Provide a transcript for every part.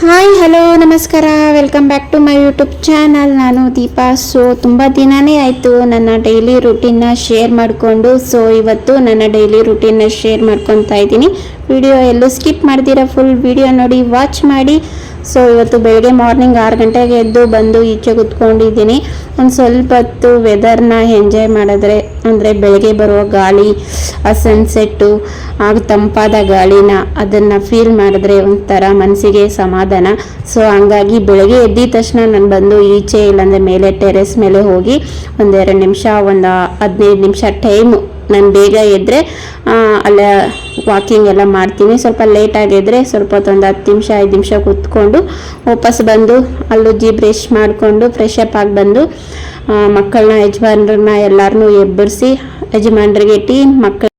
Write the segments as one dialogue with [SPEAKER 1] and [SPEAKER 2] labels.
[SPEAKER 1] Hi hello ನಮಸ್ಕಾರ, welcome back to my YouTube channel. ನಾನು Deepa. So ತುಂಬ ದಿನವೇ ಆಯಿತು ನನ್ನ ಡೈಲಿ ರೂಟೀನ್ನ ಶೇರ್ ಮಾಡಿಕೊಂಡು. ಸೊ ಇವತ್ತು ನನ್ನ ಡೈಲಿ ರೂಟೀನ್ನ ಶೇರ್ ಮಾಡ್ಕೊತಾ ಇದ್ದೀನಿ. ವಿಡಿಯೋ ಎಲ್ಲೂ ಸ್ಕಿಪ್ ಮಾಡ್ದಿರ ಫುಲ್ ವಿಡಿಯೋ ನೋಡಿ, ವಾಚ್ ಮಾಡಿ. ಸೊ ಇವತ್ತು ಬೆಳಗ್ಗೆ ಮಾರ್ನಿಂಗ್ 6 ಗಂಟೆಗೆ ಎದ್ದು ಬಂದು ಈಚೆ ಕೂತ್ಕೊಂಡಿದ್ದೀನಿ. ಒಂದು ಸ್ವಲ್ಪ ಹೊತ್ತು ವೆದರ್ನ ಎಂಜಾಯ್ ಮಾಡಿದ್ರೆ, ಅಂದರೆ ಬೆಳಗ್ಗೆ ಬರುವ ಗಾಳಿ, ಆ ಸನ್ಸೆಟ್ಟು, ಆಗ ತಂಪಾದ ಗಾಳಿನ ಅದನ್ನು ಫೀಲ್ ಮಾಡಿದ್ರೆ ಒಂಥರ ಮನಸ್ಸಿಗೆ ಸಮಾಧಾನ. ಸೊ ಹಂಗಾಗಿ ಬೆಳಗ್ಗೆ ಎದ್ದಿದ ತಕ್ಷಣ ನಾನು ಬಂದು ಈಚೆ ಇಲ್ಲಾಂದರೆ ಮೇಲೆ ಟೆರೆಸ್ ಮೇಲೆ ಹೋಗಿ ಒಂದು 2 ನಿಮಿಷ, ಒಂದು 15 ನಿಮಿಷ ಟೈಮು ನಾನು ಬೇಗ ಎದ್ದರೆ ಅಲ್ಲ ವಾಕಿಂಗ್ ಎಲ್ಲ ಮಾಡ್ತೀನಿ. ಸ್ವಲ್ಪ ಲೇಟಾಗಿದ್ದರೆ ಸ್ವಲ್ಪ ಹೊತ್ತು ಒಂದು 10 ನಿಮಿಷ 5 ನಿಮಿಷ ಕೂತ್ಕೊಂಡು ವಾಪಸ್ ಬಂದು ಅಲ್ಲುಜ್ಜಿ ಬ್ರಷ್ ಮಾಡಿಕೊಂಡು ಫ್ರೆಶ್ ಅಪ್ ಆಗಿ ಬಂದು ಮಕ್ಕಳನ್ನ ಯಜಮಾನ್ರನ್ನ ಎಲ್ಲರನ್ನೂ ಎಬ್ಬರಿಸಿ ಯಜಮಾನ್ರಿಗೆ ಟೀ ಮಕ್ಕಳು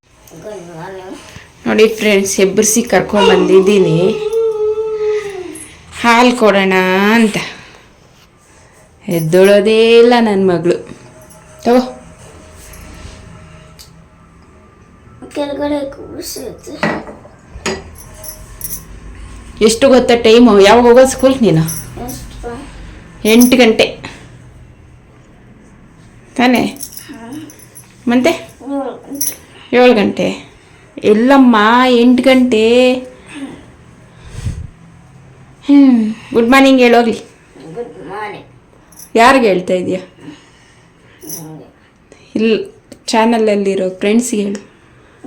[SPEAKER 1] ನೋಡಿ ಫ್ರೆಂಡ್ಸ್ ಎಬ್ಬರಿಸಿ ಕರ್ಕೊಂಡ್ಬಂದಿದ್ದೀನಿ ಹಾಲು ಕೊಡೋಣ ಅಂತ. ಎದ್ದೊಳೋದೇ ಇಲ್ಲ ನನ್ನ ಮಗಳು. ತಗೋ ಕೆಳಗಡೆ ಎಷ್ಟು ಗೊತ್ತಾ ಟೈಮು? ಯಾವಾಗ ಹೋಗೋದು ಸ್ಕೂಲ್ ನೀನು? 8 ಗಂಟೆ ತಾನೇ? ಮತ್ತೆ 7 ಗಂಟೆ ಎಲ್ಲಮ್ಮ? 8 ಗಂಟೆ. ಗುಡ್ ಮಾರ್ನಿಂಗ್ ಹೇಳೋಗ್ಲಿ. ಯಾರಿಗೆ ಹೇಳ್ತಾ ಇದೀಯಾ? ಇಲ್ಲ, ಚಾನಲಲ್ಲಿರೋ ಫ್ರೆಂಡ್ಸ್ಗೆ ಹೇಳು.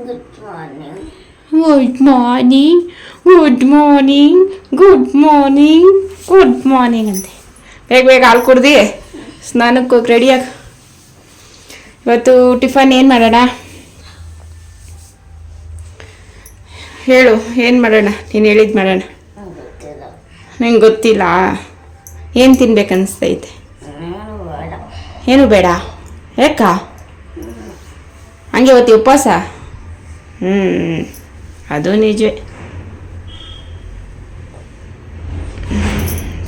[SPEAKER 1] Good morning, good morning, good morning, good morning ಅಂತೆ. ಬೇಗ ಬೇಗ ಹಾಲು ಕುಡ್ದು ಸ್ನಾನಕ್ಕೆ ಹೋಗಿ ರೆಡಿಯಾಗಿ. ಇವತ್ತು ಟಿಫನ್ ಏನು ಮಾಡೋಣ ಹೇಳು? ಏನು ಮಾಡೋಣ? ನೀನು ಹೇಳಿದ್ದು ಮಾಡೋಣ. ನಂಗೆ ಗೊತ್ತಿಲ್ಲ. ಏನು ತಿನ್ಬೇಕನ್ನಿಸ್ತೈತೆ? ಏನು ಬೇಡ? ಯಾಕ ಹಂಗೆ ಇವತ್ತು ಉಪವಾಸ? ಅದು ನಿಜವೇ.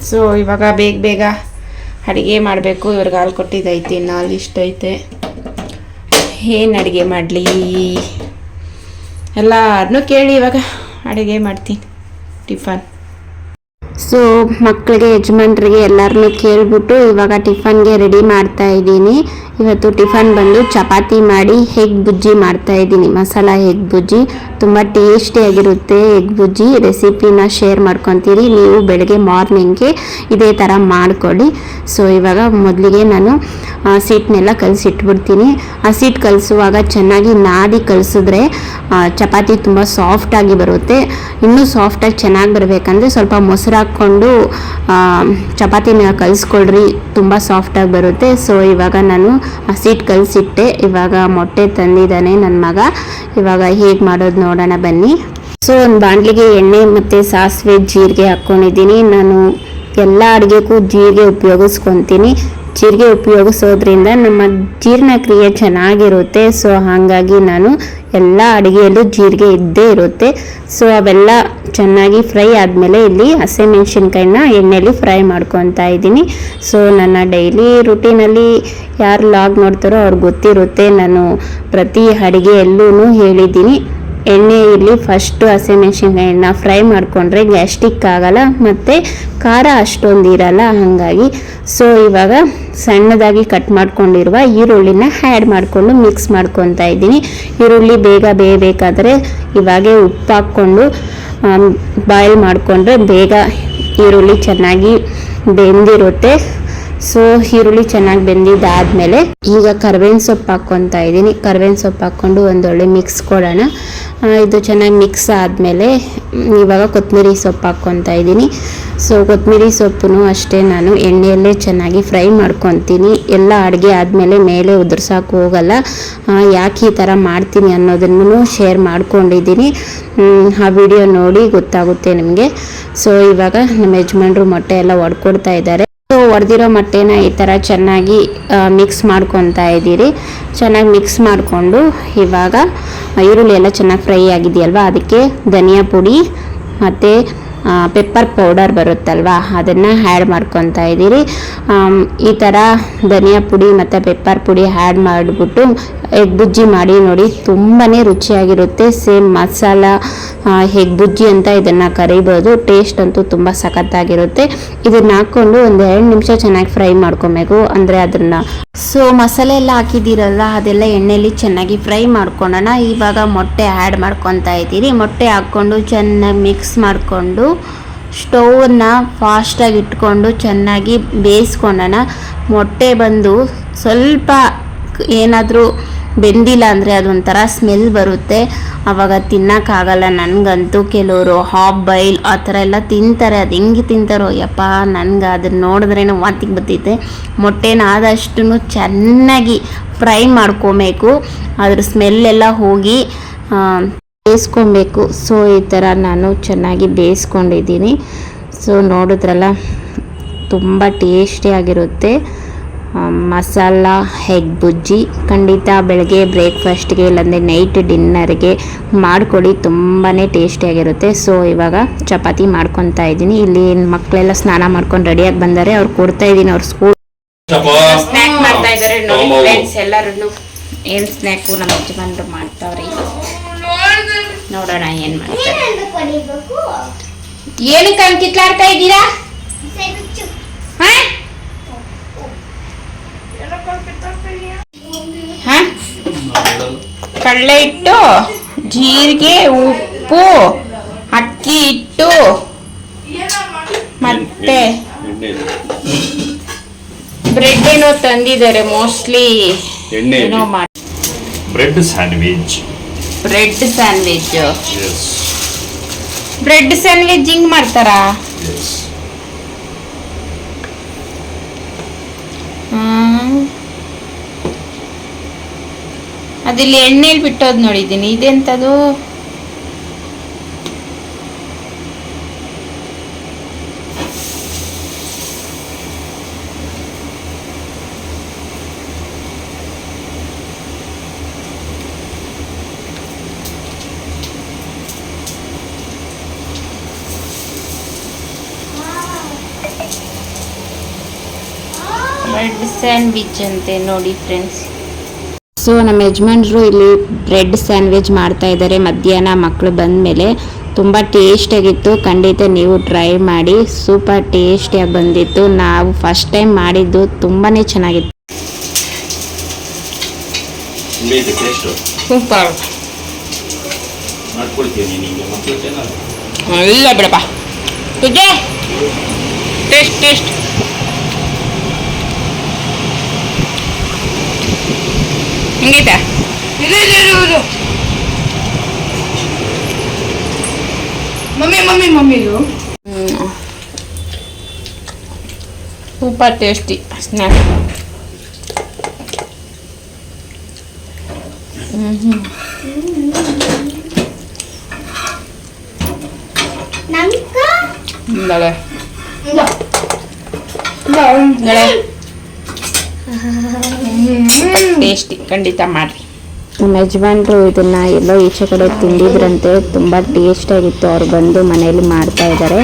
[SPEAKER 1] ಸೊ ಇವಾಗ ಬೇಗ ಬೇಗ ಅಡುಗೆ ಮಾಡಬೇಕು. ಇವ್ರಿಗೆ ಹಾಲು ಕೊಟ್ಟಿದ್ದೈತೆ, ಇನ್ನು ಹಾಲು ಇಷ್ಟ ಐತೆ. ಏನು ಅಡುಗೆ ಮಾಡಲಿ ಎಲ್ಲರನ್ನೂ ಕೇಳಿ ಇವಾಗ ಅಡುಗೆ ಮಾಡ್ತೀನಿ ಟಿಫನ್. ಸೊ ಮಕ್ಕಳಿಗೆ ಯಜಮಾನ್ರಿಗೆ ಎಲ್ಲರನ್ನೂ ಕೇಳಿಬಿಟ್ಟು ಇವಾಗ ಟಿಫನ್ಗೆ ರೆಡಿ ಮಾಡ್ತಾ ಇದ್ದೀನಿ. ಇವತ್ತು ಟಿಫನ್ ಬಂದು ಚಪಾತಿ ಮಾಡಿ ಎಗ್ ಬುಜ್ಜಿ ಮಾಡ್ತಾ ಇದ್ದೀನಿ. ಮಸಾಲ ಎಗ್ ಬುಜ್ಜಿ ತುಂಬ ಟೇಸ್ಟಿಯಾಗಿರುತ್ತೆ. ಎಗ್ ಬುಜ್ಜಿ ರೆಸಿಪಿನ ಶೇರ್ ಮಾಡ್ಕೊತೀರಿ. ನೀವು ಬೆಳಗ್ಗೆ ಮಾರ್ನಿಂಗ್ಗೆ ಇದೇ ಥರ ಮಾಡಿಕೊಡಿ. ಸೊ ಇವಾಗ ಮೊದಲಿಗೆ ನಾನು ಸೀಟ್ನೆಲ್ಲ ಕಲಸಿಟ್ಬಿಡ್ತೀನಿ. ಆ ಸೀಟ್ ಕಲಿಸುವಾಗ ಚೆನ್ನಾಗಿ ನಾದಿ ಕಲಿಸಿದ್ರೆ ಚಪಾತಿ ತುಂಬ ಸಾಫ್ಟಾಗಿ ಬರುತ್ತೆ. ಇನ್ನೂ ಸಾಫ್ಟಾಗಿ ಚೆನ್ನಾಗಿ ಬರಬೇಕಂದ್ರೆ ಸ್ವಲ್ಪ ಮೊಸರು ಹಾಕ್ಕೊಂಡು ಚಪಾತಿನ ಕಲಿಸ್ಕೊಳ್ರಿ, ತುಂಬ ಸಾಫ್ಟಾಗಿ ಬರುತ್ತೆ. ಸೊ ಇವಾಗ ನಾನು ಆ ಸೀಟ್ ಕಲಿಸಿಟ್ಟೆ. ಇವಾಗ ಮೊಟ್ಟೆ ತಂದಿದ್ದಾನೆ ನನ್ನ ಮಗ. ಇವಾಗ ಹೇಗೆ ಮಾಡೋದು ನೋಡೋಣ ಬನ್ನಿ. ಸೊ ಒಂದು ಬಾಣಲಿಗೆ ಎಣ್ಣೆ ಮತ್ತು ಸಾಸಿವೆ ಜೀರಿಗೆ ಹಾಕ್ಕೊಂಡಿದ್ದೀನಿ. ನಾನು ಎಲ್ಲ ಅಡುಗೆಗೂ ಜೀರಿಗೆ ಉಪಯೋಗಿಸ್ಕೊತೀನಿ. ಜೀರಿಗೆ ಉಪಯೋಗಿಸೋದ್ರಿಂದ ನಮ್ಮ ಜೀರ್ಣಕ್ರಿಯೆ ಚೆನ್ನಾಗಿರುತ್ತೆ. ಸೊ ಹಾಗಾಗಿ ನಾನು ಎಲ್ಲ ಅಡುಗೆಯಲ್ಲೂ ಜೀರಿಗೆ ಇದ್ದೇ ಇರುತ್ತೆ. ಸೊ ಅವೆಲ್ಲ ಚೆನ್ನಾಗಿ ಫ್ರೈ ಆದಮೇಲೆ ಇಲ್ಲಿ ಹಸಿಮೆಣ್ಸಿನ್ಕಾಯಿನ ಎಣ್ಣೆಯಲ್ಲಿ ಫ್ರೈ ಮಾಡ್ಕೊತಾ ಇದ್ದೀನಿ. ಸೊ ನನ್ನ ಡೈಲಿ ರುಟೀನಲ್ಲಿ ಯಾರು ಲಾಗ್ ನೋಡ್ತಾರೋ ಅವ್ರಿಗೆ ಗೊತ್ತಿರುತ್ತೆ. ನಾನು ಪ್ರತಿ ಅಡುಗೆಯಲ್ಲೂ ಹೇಳಿದ್ದೀನಿ, ಎಣ್ಣೆಯಲ್ಲಿ ಫಸ್ಟು ಹಸಿಮೆಣ್ಸಿನ್ಕಾಯಿನ ಫ್ರೈ ಮಾಡಿಕೊಂಡ್ರೆ ಗ್ಯಾಸ್ಟ್ರಿಕ್ ಆಗಲ್ಲ ಮತ್ತು ಖಾರ ಅಷ್ಟೊಂದು ಇರಲ್ಲ. ಹಾಗಾಗಿ ಸೊ ಇವಾಗ ಸಣ್ಣದಾಗಿ ಕಟ್ ಮಾಡ್ಕೊಂಡಿರುವ ಈರುಳ್ಳಿನ ಆ್ಯಡ್ ಮಾಡಿಕೊಂಡು ಮಿಕ್ಸ್ ಮಾಡ್ಕೊತಾ ಇದ್ದೀನಿ. ಈರುಳ್ಳಿ ಬೇಗ ಬೇಯಬೇಕಾದ್ರೆ ಇವಾಗೆ ಉಪ್ಪು ಹಾಕ್ಕೊಂಡು ಬಾಯ್ಲ್ ಮಾಡಿಕೊಂಡ್ರೆ ಬೇಗ ಈರುಳ್ಳಿ ಚೆನ್ನಾಗಿ ಬೆಂದಿರುತ್ತೆ. ಸೊ ಈರುಳ್ಳಿ ಚೆನ್ನಾಗಿ ಬೆಂದಿದ್ದಾದಮೇಲೆ ಈಗ ಕರ್ಬೇವಿನ ಸೊಪ್ಪು ಹಾಕ್ಕೊತಾ ಇದ್ದೀನಿ. ಕರ್ಬೇವಿನ ಸೊಪ್ಪು ಹಾಕ್ಕೊಂಡು ಒಂದೊಳ್ಳೆ ಮಿಕ್ಸ್ ಕೊಡೋಣ. ಇದು ಚೆನ್ನಾಗಿ ಮಿಕ್ಸ್ ಆದಮೇಲೆ ಇವಾಗ ಕೊತ್ತಂಬರಿ ಸೊಪ್ಪು ಹಾಕ್ಕೊತಾ ಇದ್ದೀನಿ. ಸೊ ಕೊತ್ತಂಬರಿ ಸೊಪ್ಪು ಅಷ್ಟೇ ನಾನು ಎಣ್ಣೆಯಲ್ಲೇ ಚೆನ್ನಾಗಿ ಫ್ರೈ ಮಾಡ್ಕೊತೀನಿ. ಎಲ್ಲ ಅಡುಗೆ ಆದಮೇಲೆ ಮೇಲೆ ಉದುರ್ಸೋಕೆ ಹೋಗಲ್ಲ. ಯಾಕೆ ಈ ಥರ ಮಾಡ್ತೀನಿ ಅನ್ನೋದನ್ನು ಶೇರ್ ಮಾಡ್ಕೊಂಡಿದ್ದೀನಿ. ಆ ವಿಡಿಯೋ ನೋಡಿ ಗೊತ್ತಾಗುತ್ತೆ ನಿಮಗೆ. ಸೊ ಇವಾಗ ನಮ್ಮ ಯಜಮಾನ್ರು ಮೊಟ್ಟೆ ಎಲ್ಲ ಒಡ್ಕೊಡ್ತಾ ಇದ್ದಾರೆ. ಸೊ ಒಡೆದಿರೋ ಮೊಟ್ಟೆನ ಈ ಥರ ಚೆನ್ನಾಗಿ ಮಿಕ್ಸ್ ಮಾಡ್ಕೊತಾ ಇದ್ದೀರಿ. ಚೆನ್ನಾಗಿ ಮಿಕ್ಸ್ ಮಾಡಿಕೊಂಡು ಇವಾಗ ಈರುಳ್ಳಿ ಎಲ್ಲ ಚೆನ್ನಾಗಿ ಫ್ರೈ ಆಗಿದೆಯಲ್ವ, ಅದಕ್ಕೆ ಧನಿಯಾ ಪುಡಿ ಮತ್ತು ಪೆಪ್ಪರ್ ಪೌಡರ್ ಬರುತ್ತಲ್ವ ಅದನ್ನು ಆ್ಯಡ್ ಮಾಡ್ಕೊತಾ ಇದ್ದೀರಿ. ಈ ಥರ ಧನಿಯಾ ಪುಡಿ ಮತ್ತು ಪೆಪ್ಪರ್ ಪುಡಿ ಆ್ಯಡ್ ಮಾಡಿಬಿಟ್ಟು ಎಗ್ ಬುಜ್ಜಿ ಮಾಡಿ ನೋಡಿ, ತುಂಬಾ ರುಚಿಯಾಗಿರುತ್ತೆ. ಸೇಮ್ ಮಸಾಲ ಎಗ್ ಬುಜ್ಜಿ ಅಂತ ಇದನ್ನು ಕರಿಬೋದು. ಟೇಸ್ಟ್ ಅಂತೂ ತುಂಬ ಸಖತ್ತಾಗಿರುತ್ತೆ. ಇದನ್ನು ಹಾಕ್ಕೊಂಡು ಒಂದು 2 ನಿಮಿಷ ಚೆನ್ನಾಗಿ ಫ್ರೈ ಮಾಡ್ಕೊಬೇಕು. ಅಂದರೆ ಅದನ್ನು ಮಸಾಲೆ ಎಲ್ಲ ಹಾಕಿದ್ದೀರಲ್ಲ ಅದೆಲ್ಲ ಎಣ್ಣೆಯಲ್ಲಿ ಚೆನ್ನಾಗಿ ಫ್ರೈ ಮಾಡ್ಕೊಳ್ಳೋಣ. ಇವಾಗ ಮೊಟ್ಟೆ ಆ್ಯಡ್ ಮಾಡ್ಕೊತಾ ಇದ್ದೀನಿ. ಮೊಟ್ಟೆ ಹಾಕ್ಕೊಂಡು ಚೆನ್ನಾಗಿ ಮಿಕ್ಸ್ ಮಾಡಿಕೊಂಡು ಸ್ಟೌವನ್ನು ಫಾಸ್ಟಾಗಿ ಇಟ್ಕೊಂಡು ಚೆನ್ನಾಗಿ ಬೇಯಿಸ್ಕೊಳ್ಳೋಣ. ಮೊಟ್ಟೆ ಬಂದು ಸ್ವಲ್ಪ ಏನಾದರೂ ಬೆಂದಿಲ್ಲ ಅಂದರೆ ಅದೊಂಥರ ಸ್ಮೆಲ್ ಬರುತ್ತೆ, ಆವಾಗ ತಿನ್ನೋಕ್ಕಾಗಲ್ಲ. ನನಗಂತೂ ಕೆಲವರು ಹಾಫ್ ಬಾಯ್ಲ್ ಆ ಥರ ಎಲ್ಲ ತಿಂತಾರೆ. ಅದು ಹೆಂಗೆ ತಿಂತಾರೋ ಯಪ್ಪ, ನನಗೆ ಅದನ್ನು ನೋಡಿದ್ರೇ ವಾಂತಿಗೆ ಬರ್ತೈತೆ. ಮೊಟ್ಟೆನ ಆದಷ್ಟು ಚೆನ್ನಾಗಿ ಫ್ರೈ ಮಾಡ್ಕೊಬೇಕು, ಅದ್ರ ಸ್ಮೆಲ್ಲೆಲ್ಲ ಹೋಗಿ ಬೇಯಿಸ್ಕೊಬೇಕು. ಈ ಥರ ನಾನು ಚೆನ್ನಾಗಿ ಬೇಯಿಸ್ಕೊಂಡಿದ್ದೀನಿ. ನೋಡಿದ್ರಲ್ಲ, ತುಂಬ ಟೇಸ್ಟಿಯಾಗಿರುತ್ತೆ ಮಸಾಲ ಎಗ್ ಬುಜ್ಜಿ. ಖಂಡಿತ ಬೆಳಗ್ಗೆ ಬ್ರೇಕ್ಫಾಸ್ಟ್ಗೆ ಇಲ್ಲಾಂದರೆ ನೈಟ್ ಡಿನ್ನರ್ಗೆ ಮಾಡಿಕೊಡಿ, ತುಂಬಾ ಟೇಸ್ಟಿಯಾಗಿರುತ್ತೆ. ಇವಾಗ ಚಪಾತಿ ಮಾಡ್ಕೊತಾ ಇದ್ದೀನಿ. ಇಲ್ಲಿ ಮಕ್ಕಳೆಲ್ಲ ಸ್ನಾನ ಮಾಡ್ಕೊಂಡು ರೆಡಿಯಾಗಿ ಬಂದರೆ ಅವ್ರು ಕೊಡ್ತಾ ಇದ್ದೀನಿ. ಅವ್ರ ಸ್ಕೂಲ್ ಸ್ನ್ಯಾಕ್ ಮಾಡ್ತಾ ಇದ್ದಾರೆ ನೋಡಿ ಫ್ರೆಂಡ್ಸ್. ಎಲ್ಲರೂ ಏನು ಸ್ನ್ಯಾಕು ನಮ್ಮ ಯಜಮಾನ್ರು ಮಾಡ್ತಾವ್ರಿ, ನೋಡೋಣ ಏನು ಮಾಡ್ತಾರೆ. ಏನಕ್ಕೆ ಕಿತ್ಲಾಡ್ತಾ ಇದ್ದೀರಾ? ಕಡಲೆ ಹಿಟ್ಟು, ಜೀರಿಗೆ, ಉಪ್ಪು, ಅಕ್ಕಿ ಹಿಟ್ಟು ಮತ್ತೆ ಬ್ರೆಡ್ ಏನೋ ತಂದಿದ್ದಾರೆ. ಮೋಸ್ಟ್ಲಿ ಏನೋ
[SPEAKER 2] ಬ್ರೆಡ್ ಸ್ಯಾಂಡ್ವಿಚ್.
[SPEAKER 1] ಬ್ರೆಡ್ ಸ್ಯಾಂಡ್ವಿಚ್ ಹಿಂಗ್ ಮಾಡ್ತಾರಾ? ಅದಿಲ್ಲಿ ಎಣ್ಣೆಲಿ ಬಿಟ್ಟೋದು ನೋಡಿದ್ದೀನಿ. ಇದೆಂತದು? ಬ್ರೆಡ್ ಸ್ಯಾಂಡ್ವಿಚ್ ಅಂತೆ ನೋಡಿ ಫ್ರೆಂಡ್ಸ್. ನಮ್ಮ ಯಜಮಾನ್ರು ಇಲ್ಲಿ ಬ್ರೆಡ್ ಸ್ಯಾಂಡ್ವಿಚ್ ಮಾಡ್ತಾ ಇದ್ದಾರೆ. ಮಧ್ಯಾಹ್ನ ಮಕ್ಕಳು ಬಂದ ಮೇಲೆ ತುಂಬ ಟೇಸ್ಟಿಯಾಗಿತ್ತು. ಖಂಡಿತ ನೀವು ಟ್ರೈ ಮಾಡಿ, ಸೂಪರ್ ಟೇಸ್ಟಿಯಾಗಿ ಬಂದಿತ್ತು. ನಾವು ಫಸ್ಟ್ ಟೈಮ್ ಮಾಡಿದ್ದು, ತುಂಬಾ ಚೆನ್ನಾಗಿತ್ತು. ಸೂಪರ್. ಇಲ್ಲ ಬಿಡಪ್ಪ, ಟೇಸ್ಟ್ ಹೆಂಗೈತೆ? Mummy super tasty snack. Tasty, ಖಂಡಿತ ಮಾಡ್ರಿ. ನಮ್ಮ ಯಜಮಾನ್ರು ಇದನ್ನ ಎಲ್ಲೋ ಈಚೆ ಕಡೆ ತಿಂದಿದ್ರಂತೆ, ತುಂಬ ಟೇಸ್ಟಿಯಾಗಿತ್ತು. ಅವ್ರು ಬಂದು ಮನೆಯಲ್ಲಿ ಮಾಡ್ತಾ ಇದ್ದಾರೆ.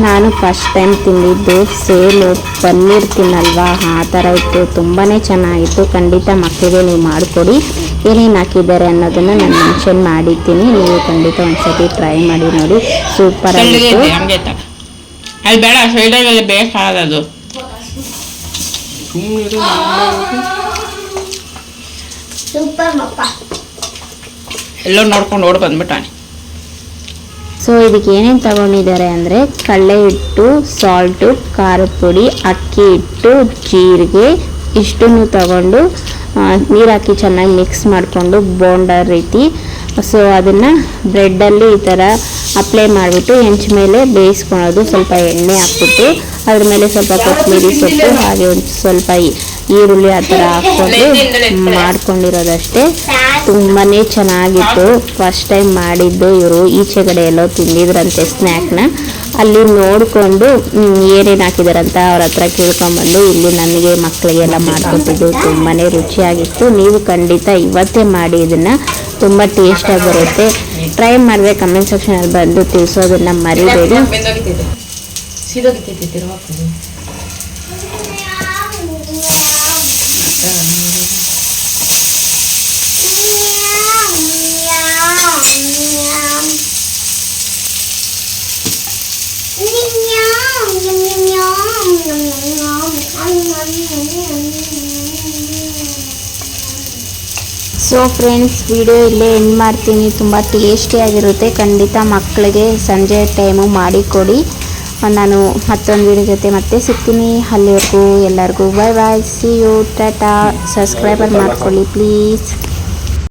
[SPEAKER 1] ನಾನು ಫಸ್ಟ್ ಟೈಮ್ ತಿಂದಿದ್ದು. ಸೇಲು ಪನ್ನೀರ್ ತಿನ್ನಲ್ವಾ, ಆ ಥರ ಇತ್ತು. ತುಂಬಾ ಚೆನ್ನಾಗಿತ್ತು. ಖಂಡಿತ ಮಕ್ಕಳಿಗೆ ನೀವು ಮಾಡಿಕೊಡಿ. ಏನೇನು ಹಾಕಿದ್ದಾರೆ ಅನ್ನೋದನ್ನು ನಾನು ಮೆನ್ಷನ್ ಮಾಡಿದ್ದೀನಿ. ನೀವು ಖಂಡಿತ ಒಂದ್ಸತಿ ಟ್ರೈ ಮಾಡಿ ನೋಡಿ, ಸೂಪರ್ ಆಗಿತ್ತು. ಅದು ಬೇಡ, ಸೈಡಲ್ಲಿ ಬೇಕಾಗದು. ಎಲ್ಲೋ ನೋಡ್ಕೊಂಡು ಓಡ್ ಬಂದ್ಬಿಟ್ಟಾನೆ. ಇದಕ್ಕೆ ಏನೇನು ತಗೊಂಡಿದ್ದಾರೆ ಅಂದರೆ ಕಡಲೆ ಹಿಟ್ಟು, ಸಾಲ್ಟು, ಖಾರದ ಪುಡಿ, ಅಕ್ಕಿ ಹಿಟ್ಟು, ಜೀರಿಗೆ ಇಷ್ಟನ್ನು ತಗೊಂಡು ನೀರು ಹಾಕಿ ಚೆನ್ನಾಗಿ ಮಿಕ್ಸ್ ಮಾಡಿಕೊಂಡು ಬೋಂಡ ರೀತಿ ಅದನ್ನು ಬ್ರೆಡ್ಡಲ್ಲಿ ಈ ಥರ ಅಪ್ಲೈ ಮಾಡಿಬಿಟ್ಟು ಹೆಂಚು ಮೇಲೆ ಬೇಯಿಸ್ಕೊಳೋದು. ಸ್ವಲ್ಪ ಎಣ್ಣೆ ಹಾಕ್ಬಿಟ್ಟು ಅದ್ರ ಮೇಲೆ ಸ್ವಲ್ಪ ಕೊತ್ತಂಬರಿ ಸೊಪ್ಪು ಹಾಗೆ ಒಂದು ಸ್ವಲ್ಪ ಈರುಳ್ಳಿ ಆ ಥರ ಹಾಕ್ಕೊಂಡು ಮಾಡ್ಕೊಂಡಿರೋದಷ್ಟೇ. ತುಂಬಾ ಚೆನ್ನಾಗಿತ್ತು. ಫಸ್ಟ್ ಟೈಮ್ ಮಾಡಿದ್ದು. ಇವರು ಈಚೆಗಡೆ ಎಲ್ಲೋ ತಿಂದಿದ್ರಂತೆ ಸ್ನ್ಯಾಕ್ನ. ಅಲ್ಲಿ ನೋಡಿಕೊಂಡು ಏನೇನು ಹಾಕಿದಾರಂತ ಅವ್ರ ಹತ್ರ ಕೇಳ್ಕೊಂಬಂದು ಇಲ್ಲಿ ನನಗೆ ಮಕ್ಕಳಿಗೆಲ್ಲ ಮಾಡಿಕೊಟ್ಟಿದ್ದು. ತುಂಬಾ ರುಚಿಯಾಗಿತ್ತು. ನೀವು ಖಂಡಿತ ಇವತ್ತೇ ಮಾಡಿ, ಇದನ್ನು ತುಂಬ ಟೇಸ್ಟಾಗಿ ಬರುತ್ತೆ. ಟ್ರೈ ಮಾಡಿದ್ರೆ ಕಮೆಂಟ್ ಸೆಕ್ಷನಲ್ಲಿ ಬಂದು ತಿಳಿಸೋದನ್ನ ಮರಿಬೇಡಿ. ಸೊ ಫ್ರೆಂಡ್ಸ್, ವಿಡಿಯೋ ಇಲ್ಲೇ ಎಂಡ್ ಮಾಡ್ತೀನಿ. ತುಂಬ ಟೇಸ್ಟಿಯಾಗಿರುತ್ತೆ. ಖಂಡಿತ ಮಕ್ಕಳಿಗೆ ಸಂಜೆ ಟೈಮು ಮಾಡಿಕೊಡಿ. ನಾನು ಮತ್ತೊಂದು ವಿಡಿಯೋ ಜೊತೆ ಮತ್ತೆ ಸಿಗ್ತೀನಿ. ಅಲ್ಲಿವರೆಗೂ ಎಲ್ಲರಿಗೂ ಬಾಯ್ ಬಾಯ್, ಸಿ ಯು, ಟಾಟಾ. ಸಬ್ಸ್ಕ್ರೈಬರ್ ಮಾಡ್ಕೊಳ್ಳಿ ಪ್ಲೀಸ್.